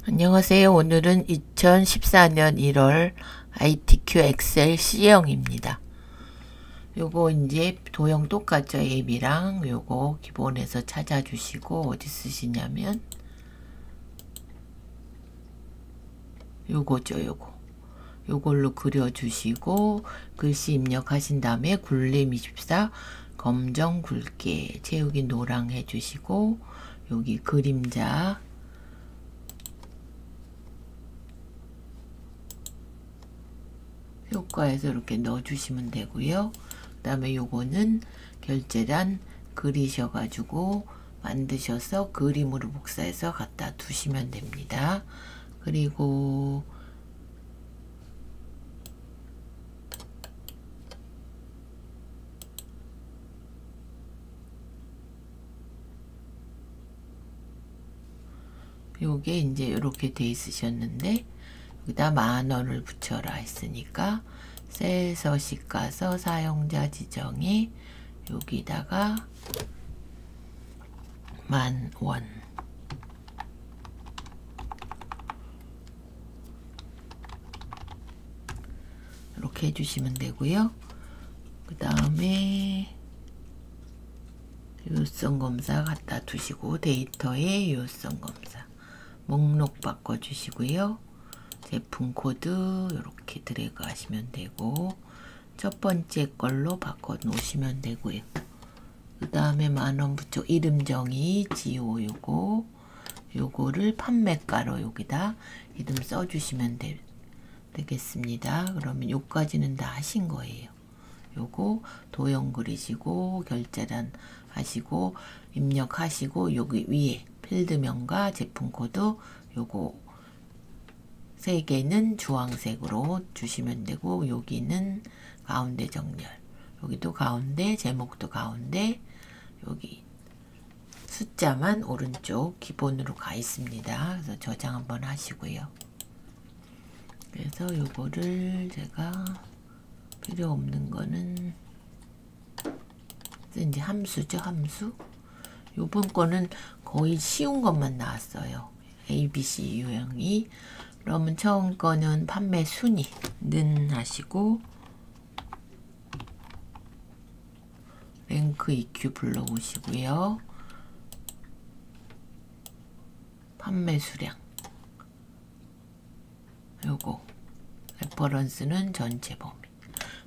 안녕하세요. 오늘은 2014년 1월 ITQ 엑셀 C형입니다. 요거 이제 도형 똑같죠. AB랑 요거 기본에서 찾아주시고 어디 쓰시냐면 요거죠. 요걸로 그려주시고 글씨 입력하신 다음에 굴림 24 검정 굵게 채우기 노랑 해주시고 여기 그림자 효과에서 이렇게 넣어주시면 되고요. 그 다음에 요거는 결제란 그리셔가지고 만드셔서 그림으로 복사해서 갖다 두시면 됩니다. 그리고 요게 이제 이렇게 돼 있으셨는데 여기다 10,000원을 붙여라 했으니까 셀 서식 가서 사용자 지정에 여기다가 10,000원 이렇게 해주시면 되고요. 그 다음에 요성 검사 갖다 두시고 데이터에 요성 검사 목록 바꿔주시고요. 제품 코드 이렇게 드래그 하시면 되고 첫 번째 걸로 바꿔 놓으시면 되고요. 그 다음에 10,000원 붙여 이름 정의 지오 요거를 판매가로 여기다 이름 써주시면 되겠습니다. 그러면 요까지는 다 하신 거예요. 요거 도형 그리시고 결제란 하시고 입력하시고 여기 위에 필드명과 제품 코드 요거 3개는 주황색으로 주시면 되고 여기는 가운데 정렬 여기도 가운데 제목도 가운데 여기 숫자만 오른쪽 기본으로 가 있습니다. 그래서 저장 한번 하시고요. 그래서 요거를 제가 필요 없는 거는 이제 함수죠. 함수 요번 거는 거의 쉬운 것만 나왔어요. ABC 유형이 그러면 처음 거는 판매 순위는 하시고 랭크 EQ 불러오시고요. 판매 수량 요거 레퍼런스는 전체 범위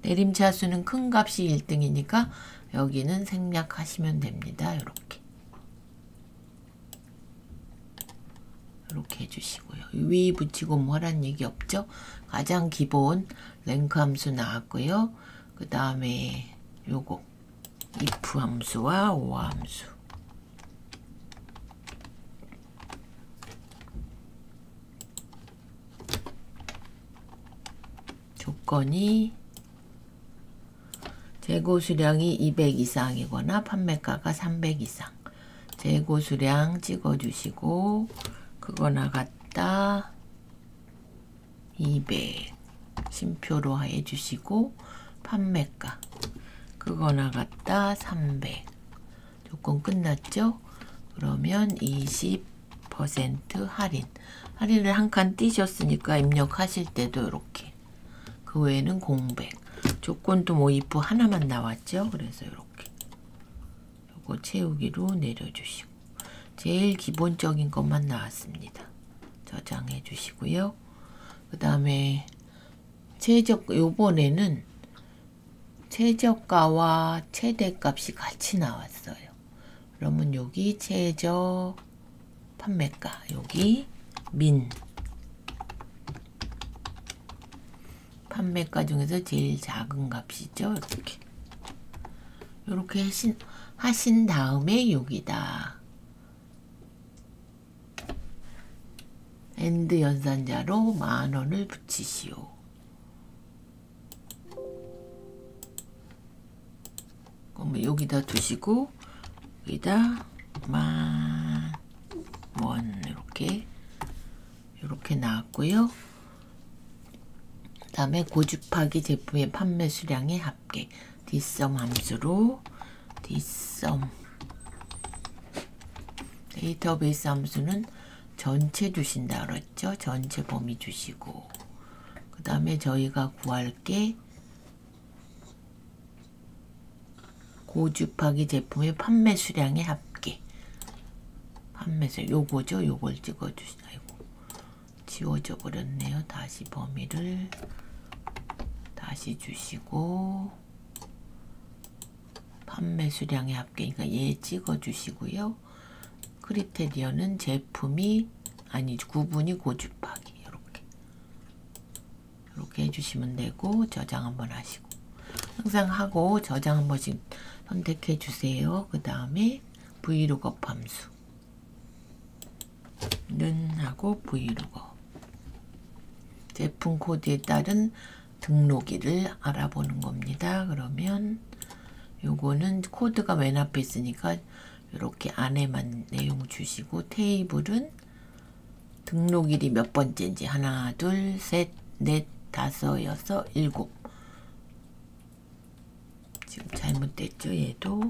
내림차수는 큰 값이 1등이니까 여기는 생략하시면 됩니다. 이렇게 해주시고요. 위 붙이고 뭐란 얘기 없죠? 가장 기본 랭크 함수 나왔고요. 그 다음에 요거 if 함수와 or 함수 조건이 재고 수량이 200 이상이거나 판매가가 300 이상 재고 수량 찍어주시고 그거 나갔다 200 심표로 해주시고 판매가 그거 나갔다 300 조건 끝났죠? 그러면 20% 할인을 한 칸 띄셨으니까 입력하실 때도 이렇게 그 외에는 공백 조건도 뭐 if 하나만 나왔죠? 그래서 이렇게 요거 채우기로 내려주시고 제일 기본적인 것만 나왔습니다. 저장해 주시고요. 그 다음에 요번에는 최저가와 최대값이 같이 나왔어요. 그러면 여기 최저 판매가 여기 민 판매가 중에서 제일 작은 값이죠. 이렇게 하신 다음에 여기다 엔드 연산자로 10,000원을 붙이시오. 그러면 여기다 두시고 여기다 10,000원 이렇게 나왔고요. 그 다음에 고집하기 제품의 판매 수량의 합계 뒷섬 함수로 뒷섬 데이터베이스 함수는 전체 주신다 그랬죠. 전체 범위 주시고 그 다음에 저희가 구할 게 고주파기 제품의 판매 수량의 합계. 판매수 요거죠. 요걸 찍어주시다. 아이고 지워져 버렸네요. 다시 범위를 다시 주시고 판매 수량의 합계. 그러니까 얘 찍어주시고요. 크리테리어는 제품이 아니 구분이 고주파기 이렇게 해주시면 되고 저장 한번 하시고 항상 하고 저장 한 번씩 선택해 주세요. 그 다음에 브이로그 함수 는 하고 브이로그 제품 코드에 따른 등록일을 알아보는 겁니다. 그러면 요거는 코드가 맨 앞에 있으니까 이렇게 안에만 내용 주시고 테이블은 등록일이 몇 번째인지 하나 둘 셋 넷 다섯 여섯 일곱 지금 잘못됐죠. 얘도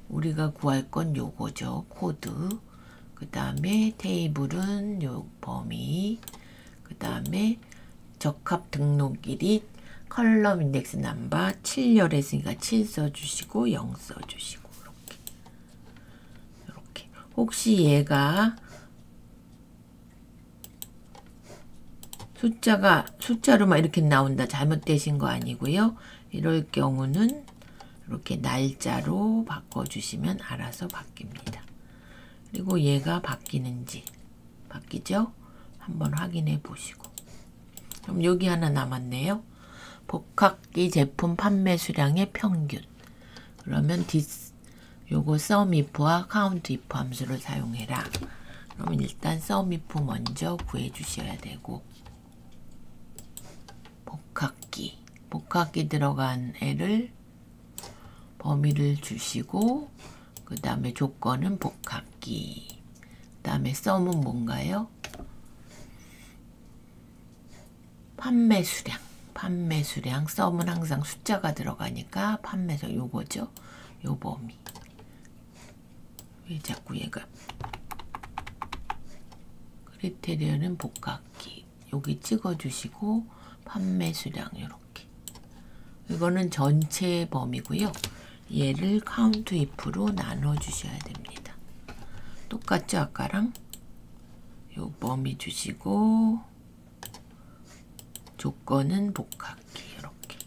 우리가 구할 건 요거죠. 코드 그 다음에 테이블은 요 범위 그 다음에 적합 등록일이 컬럼 인덱스 넘버 7열 했으니까 7 써주시고 0 써주시고 이렇게 혹시 얘가 숫자로만 이렇게 나온다 잘못되신 거 아니고요. 이럴 경우는 이렇게 날짜로 바꿔주시면 알아서 바뀝니다. 그리고 얘가 바뀌는지 바뀌죠? 한번 확인해 보시고 그럼 여기 하나 남았네요. 복합기 제품 판매 수량의 평균 그러면 요거 SUMIF와 COUNTIF 함수를 사용해라. 그러면 일단 SUMIF 먼저 구해 주셔야 되고 복합기 들어간 애를 범위를 주시고 그 다음에 조건은 복합기 그 다음에 SUM은 뭔가요? 판매 수량 SUM은 항상 숫자가 들어가니까 판매수 요거죠. 요 범위 왜 자꾸 얘가 크리테리어는 복합기 여기 찍어주시고 판매 수량 이렇게 이거는 전체 범위고요. 얘를 COUNTIF로 나눠 주셔야 됩니다. 똑같죠 아까랑 요 범위 주시고 조건은 복합기 이렇게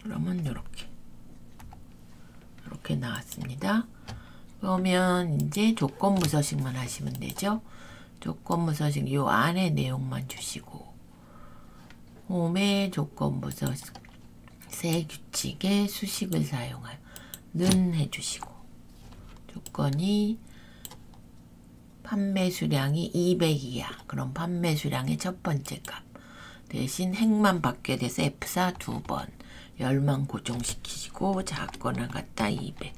그러면 이렇게 나왔습니다. 그러면 이제 조건부 서식만 하시면 되죠. 조건부 서식 요 안에 내용만 주시고 홈에 조건부 서식 세 규칙의 수식을 사용하여 는 해주시고 조건이 판매 수량이 200 이하 그럼 판매 수량의 첫 번째 값 대신 행만 바뀌게 돼서 F4 2번 열만 고정시키시고 작거나 같다 200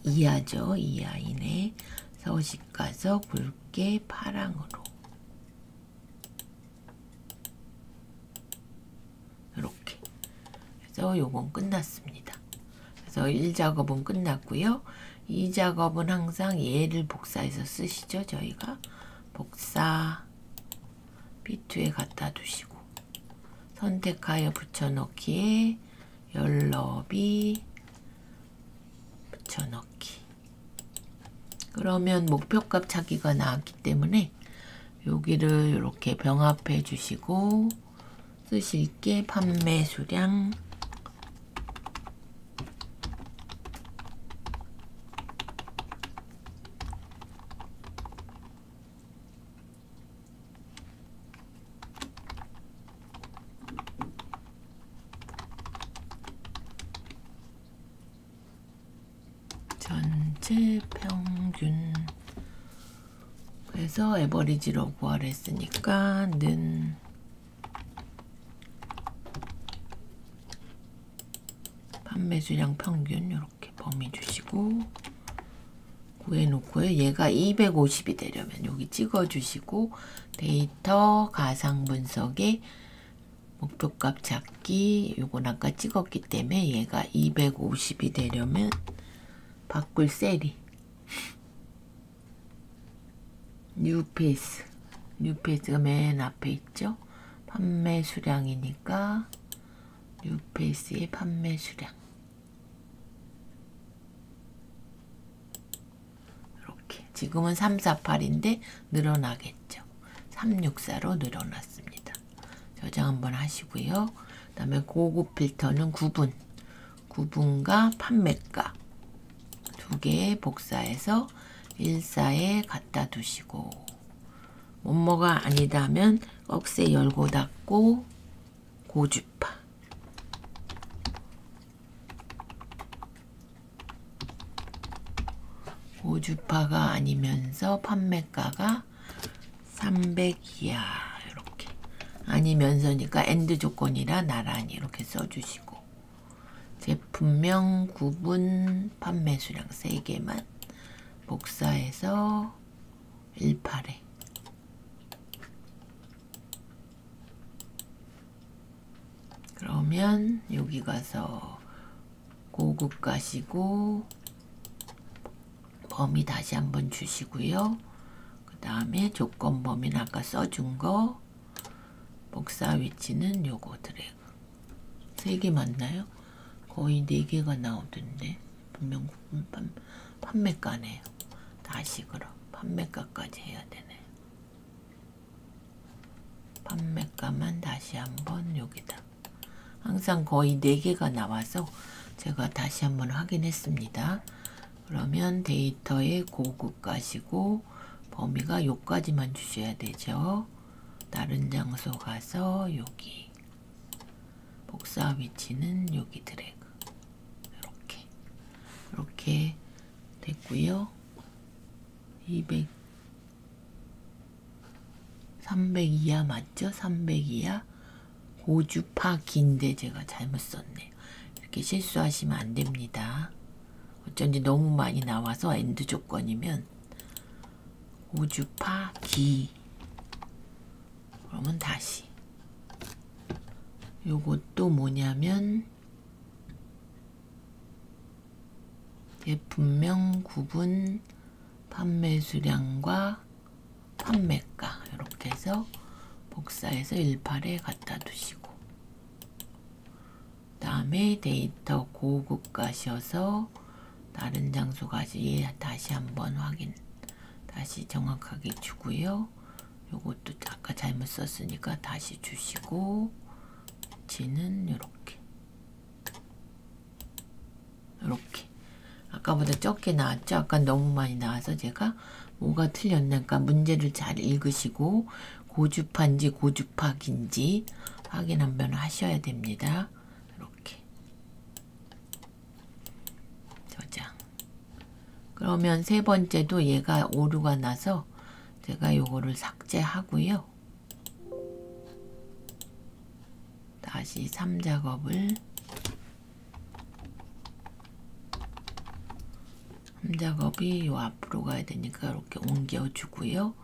이하죠. 이하 이내 서식 가서 굵게 파랑으로 이렇게 그래서 요건 끝났습니다. 그래서 1작업은 끝났고요. 2작업은 항상 얘를 복사해서 쓰시죠. 저희가 복사 B2에 갖다 두시고 선택하여 붙여넣기에 열너비 붙여넣기 그러면 목표값 찾기가 나왔기 때문에 여기를 이렇게 병합해 주시고 쓰실 게 판매 수량 전체 평균 그래서 에버리지로 구하랬으니까 는 판매 수량 평균 이렇게 범위 주시고 구해놓고요. 얘가 250이 되려면 여기 찍어주시고 데이터 가상 분석에 목표값 찾기. 요건 아까 찍었기 때문에 얘가 250이 되려면 바꿀 셀이 뉴페이스. 뉴페이스가 맨 앞에 있죠. 판매 수량이니까 뉴페이스의 판매 수량. 이렇게 지금은 348인데 늘어나겠죠. 364로 늘어났습니다. 저장 한번 하시고요. 그 다음에 고급 필터는 구분과 판매가 두 개 복사해서 14에 갖다 두시고, 뭐뭐가 아니다면 억세 열고 닫고 고주파. 고주파가 아니면서 판매가가 300 이하. 이렇게 아니면서니까 엔드 조건이라 나란히 이렇게 써주시고, 제품명, 구분, 판매 수량 3개만 복사해서 18에 그러면 여기 가서 고급 가시고 범위 다시 한번 주시고요. 그 다음에 조건 범위는 아까 써준 거, 복사 위치는 요거 드래그. 3개 맞나요? 거의 4개가 나오던데. 분명 판매가네요. 다시 그럼 판매가까지 해야 되네요. 판매가만 다시 한번 여기다. 항상 거의 4개가 나와서 제가 다시 한번 확인했습니다. 그러면 데이터에 고급 가시고 범위가 요까지만 주셔야 되죠. 다른 장소 가서 여기 복사 위치는 여기 드래그. 이렇게 됐고요. 300 이하 맞죠? 300 이하. 고주파 긴데 제가 잘못 썼네요. 이렇게 실수하시면 안 됩니다. 어쩐지 너무 많이 나와서 엔드 조건이면 고주파 기. 그러면 다시. 요것도 뭐냐면 제품명, 구분, 판매 수량과 판매가 이렇게 해서 복사해서 18에 갖다 두시고, 그 다음에 데이터 고급 가셔서 다른 장소 가시 다시 한번 확인 다시 정확하게 주고요. 요것도 아까 잘못 썼으니까 다시 주시고, 위치는 이렇게 아까보다 적게 나왔죠? 아까 너무 많이 나와서 제가 뭐가 틀렸는가 문제를 잘 읽으시고 고주파인지 고주파긴지 확인 한번 하셔야 됩니다. 이렇게 저장. 그러면 세 번째도 얘가 오류가 나서 제가 요거를 삭제하고요. 다시 3작업을 3작업이 요 앞으로 가야 되니까 이렇게 옮겨주고요.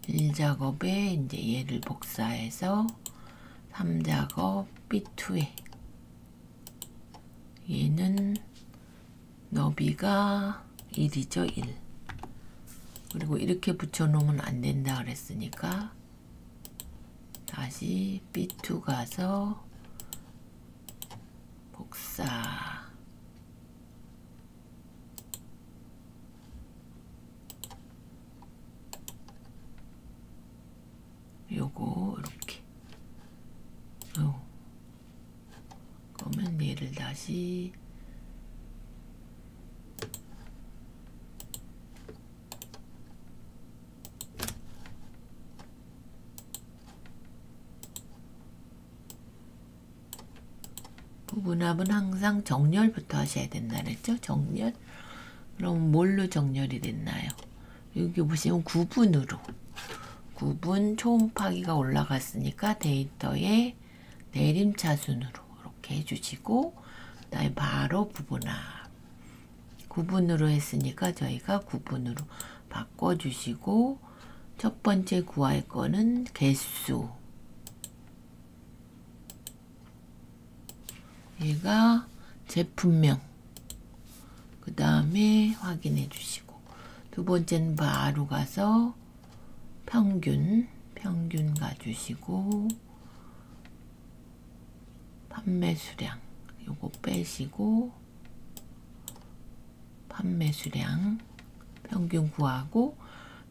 1작업에 이제 얘를 복사해서 3작업 B2에 얘는 너비가 1이죠. 1. 그리고 이렇게 붙여놓으면 안 된다 그랬으니까 다시 B2 가서 복사. 요거 이렇게. 그러면 얘를 다시 부분합은 항상 정렬부터 하셔야 된다 그랬죠? 정렬. 그럼 뭘로 정렬이 됐나요? 여기 보시면 구분으로. 구분 초음파기가 올라갔으니까 데이터에 내림차순으로 이렇게 해주시고, 그다음에 바로 부분합. 구분으로 했으니까 저희가 구분으로 바꿔주시고, 첫 번째 구할 거는 개수. 얘가 제품명. 그 다음에 확인해 주시고, 두 번째는 바로 가서 평균 가주시고, 판매 수량 요거 빼시고, 판매 수량 평균 구하고,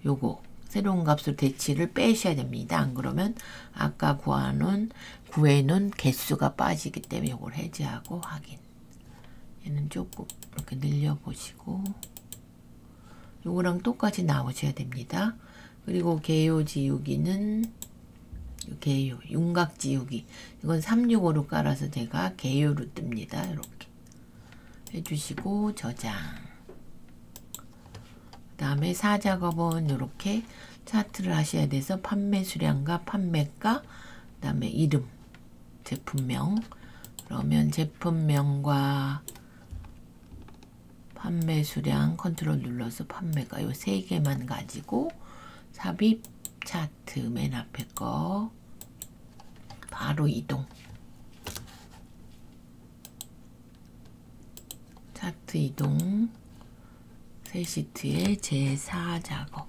요거 새로운 값으로 대치를 빼셔야 됩니다. 안 그러면 아까 구해놓은 개수가 빠지기 때문에 요걸 해제하고 확인. 얘는 조금 이렇게 늘려보시고, 요거랑 똑같이 나오셔야 됩니다. 그리고 개요 지우기는 개요, 윤곽 지우기, 이건 365로 깔아서 제가 개요로 뜹니다. 이렇게 해주시고 저장. 그 다음에 사작업은 이렇게 차트를 하셔야 돼서 판매 수량과 판매가, 그 다음에 이름, 제품명. 그러면 제품명과 판매 수량 컨트롤 눌러서 판매가 요 세 개만 가지고 삽입 차트 맨 앞에 거 바로 이동. 차트 이동. 새 시트의 제4 작업.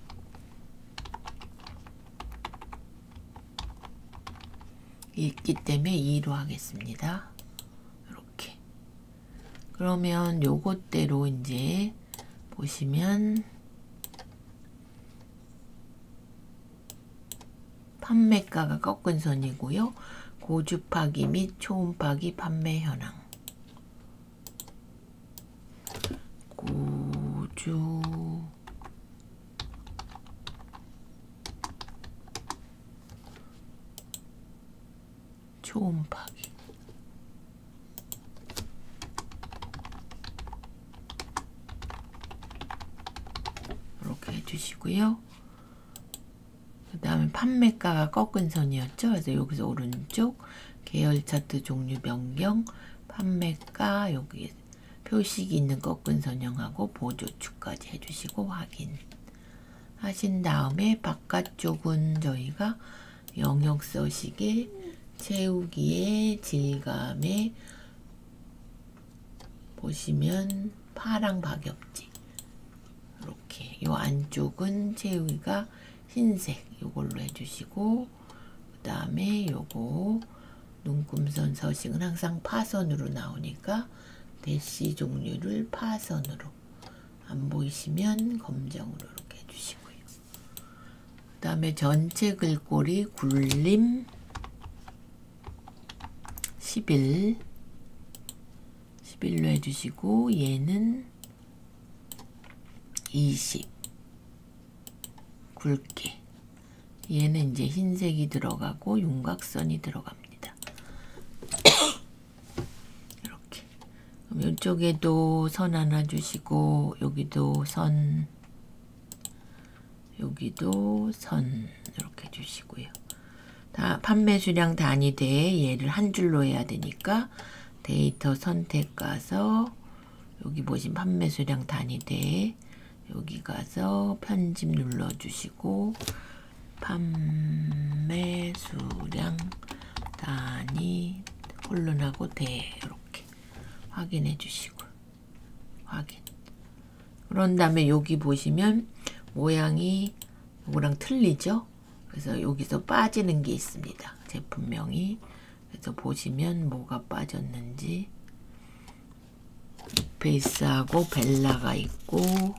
있기 때문에 2로 하겠습니다. 이렇게. 그러면 요것대로 이제 보시면 판매가가 꺾은 선이고요. 고주파기 및 초음파기 판매 현황. 고주 초음파기. 이렇게 해주시고요. 그 다음에 판매가가 꺾은 선이었죠. 그래서 여기서 오른쪽 계열 차트 종류 변경, 판매가 여기 표식이 있는 꺾은 선형하고 보조축까지 해주시고 확인 하신 다음에 바깥쪽은 저희가 영역 서식에 채우기의 질감에 보시면 파랑 박엽지, 이렇게 요 안쪽은 채우기가 흰색 요걸로 해주시고, 그 다음에 요거 눈금선 서식은 항상 파선으로 나오니까 대시 종류를 파선으로, 안 보이시면 검정으로 이렇게 해주시고요. 그 다음에 전체 글꼴이 굴림 11로 해주시고, 얘는 20 굵게, 얘는 이제 흰색이 들어가고 윤곽선이 들어갑니다. 이렇게. 그럼 이쪽에도 선 하나 주시고, 여기도 선, 여기도 선 이렇게 주시고요. 다 판매 수량 단위대 얘를 한 줄로 해야 되니까 데이터 선택 가서 여기 보신 판매 수량 단위대 여기 가서 편집 눌러주시고, 판매 수량 단위 홀론하고 대 이렇게 확인해 주시고 확인. 그런 다음에 여기 보시면 모양이 이거랑 틀리죠. 그래서 여기서 빠지는 게 있습니다. 제품명이. 그래서 보시면 뭐가 빠졌는지, 페이스하고 벨라가 있고,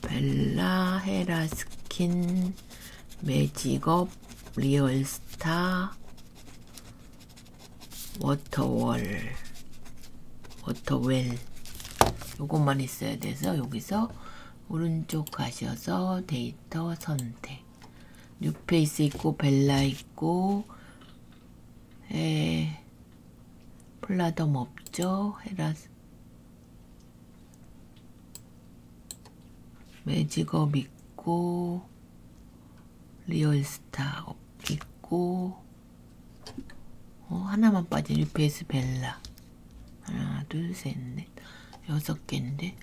벨라, 헤라스킨, 매직업, 리얼스타, 워터웰 요것만 있어야 돼서 여기서 오른쪽 가셔서 데이터 선택, 뉴페이스 있고 벨라 있고, 플라덤 없죠. 헤라스 매직업 있고, 리얼스타 있고, 하나만 빠진 뉴페이스 벨라. 하나, 둘, 셋, 넷, 6개인데.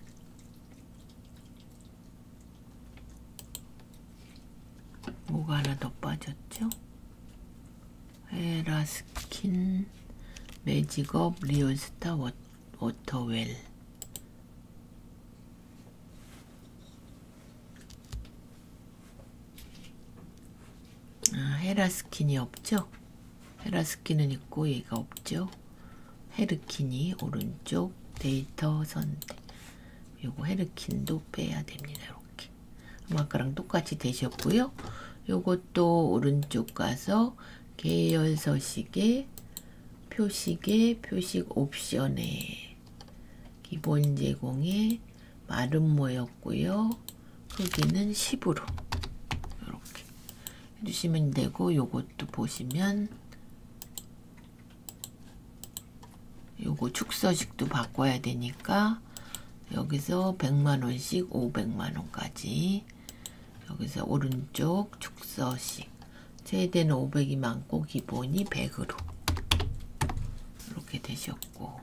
뭐가 하나 더 빠졌죠? 헤라스킨 헤르킨, 매직업, 리얼스타, 워터웰. 헤라스킨이 없죠? 헤라스킨은 있고 얘가 없죠? 헤르킨이 오른쪽 데이터 선택. 요거 헤르킨도 빼야 됩니다. 이렇게. 아까랑 똑같이 되셨고요. 요것도 오른쪽 가서 계열 서식에 표식에 표식 옵션에 기본 제공에 마름모였고요. 크기는 10으로 이렇게 해주시면 되고, 요것도 보시면 요거 축서식도 바꿔야 되니까 여기서 100만원씩 500만원까지 여기서 오른쪽 축서식 최대는 500이 많고 기본이 100으로 이렇게 되셨고,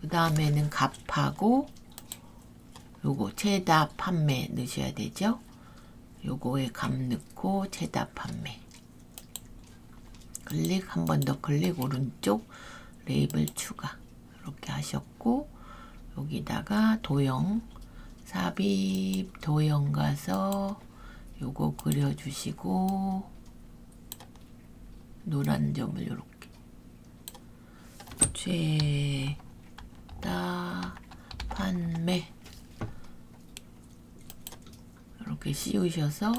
그 다음에는 값하고 요거 최다 판매 넣으셔야 되죠. 요거에 값 넣고 최다 판매 클릭, 한 번 더 클릭, 오른쪽 레이블 추가 이렇게 하셨고, 여기다가 도형 삽입 도형 가서 요거 그려주시고 노란 점을 이렇게 최다 판매 이렇게 씌우셔서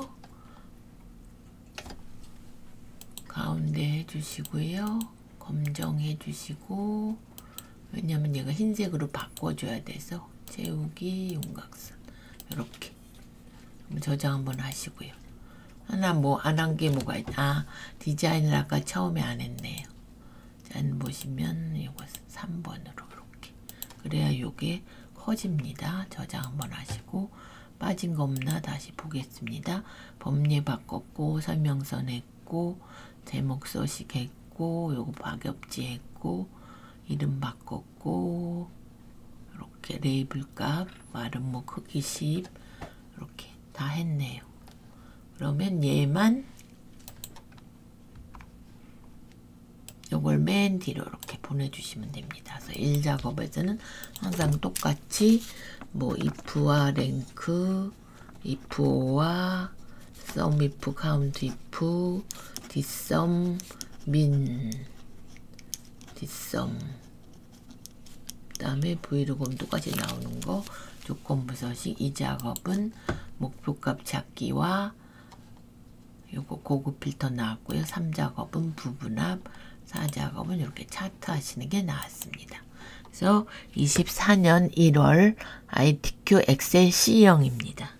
가운데 해주시고요. 검정해 주시고, 왜냐면 얘가 흰색으로 바꿔줘야 돼서 채우기 윤곽선 이렇게 저장 한번 하시고요. 하나 뭐 안 한 게 뭐가 있다. 디자인을 아까 처음에 안 했네요. 짠 보시면 이거 3번으로 이렇게. 그래야 요게 커집니다. 저장 한번 하시고, 빠진 거 없나 다시 보겠습니다. 범례 바꿨고, 설명서 했고, 제목 서식 했고, 요거 박엽지 했고, 이름 바꿨고, 이렇게 레이블 값, 마름모 크기 10 이렇게 다 했네요. 그러면 얘만 요걸 맨 뒤로 이렇게 보내주시면 됩니다. 그래서 1작업에서는 항상 똑같이 뭐 if와 랭크, if와 sum if, count if, dsum, min, dsum, 그 다음에 브이로그는 똑같이 나오는 거, 조건부 서식. 이 작업은 목표값 찾기와 요거 고급 필터 나왔고요. 3작업은 부분합, 4작업은 이렇게 차트 하시는 게 나왔습니다. 그래서 24년 1월 ITQ 엑셀 C형입니다.